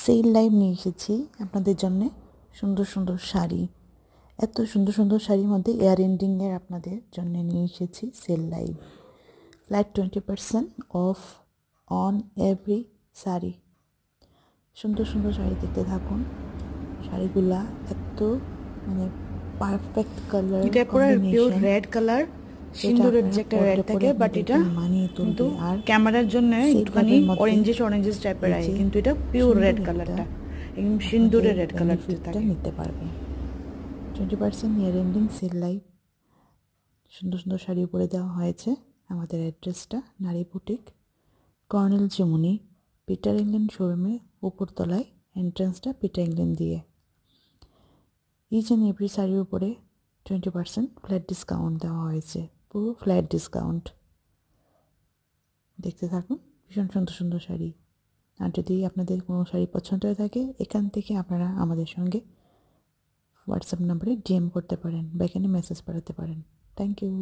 Sell live নিয়ে এসেছি আপনাদের জন্য সুন্দর সুন্দর শাড়ি। এত সুন্দর সুন্দর শাড়ির মধ্যে ইয়ার এন্ডিংয়ের আপনাদের জন্য নিয়ে এসেছি sale live. Flat 20% off on every sari. সুন্দর সুন্দর শাড়ি দেখতে থাকুন। শাড়িগুলা এত মানে পারফেক্ট কালার এটা পুরো পিওর রেড কালার, সিন্দুরের যে একটা রেড থাকে, বাট এটা মানিয়ে তুলবে। আর ক্যামেরার জন্য একটুখানি অরেঞ্জিশ টাইপের আয়, কিন্তু এটা পিওর রেড কালারটা, একদম সিন্দুরের রেড কালারটা থাকে। নিতে পারবেন। 20% ইয়ার এন্ডিং সেল লাইভ। সুন্দর সুন্দর শাড়ি উপরে দেওয়া হয়েছে। আমাদের অ্যাড্রেসটা নারী বুটিক, কর্নেল চুমুনি, পিটার ইংল্যান্ড শোরুমে উপরতলায়, এন্ট্রান্সটা পিটার ইংল্যান্ড দিয়ে। ইচ অ্যান্ড এভরি শাড়ির উপরে 20% ফ্ল্যাট ডিসকাউন্ট দেওয়া হয়েছে, পুরো ফ্ল্যাট ডিসকাউন্ট। দেখতে থাকুন, ভীষণ সুন্দর সুন্দর শাড়ি। আর যদি আপনাদের কোনো শাড়ি পছন্দ হয়ে থাকে, এখান থেকে আপনারা আমাদের সঙ্গে হোয়াটসঅ্যাপ নাম্বারে ডিএম করতে পারেন বা এখানে মেসেজ পাঠাতে পারেন। Thank you.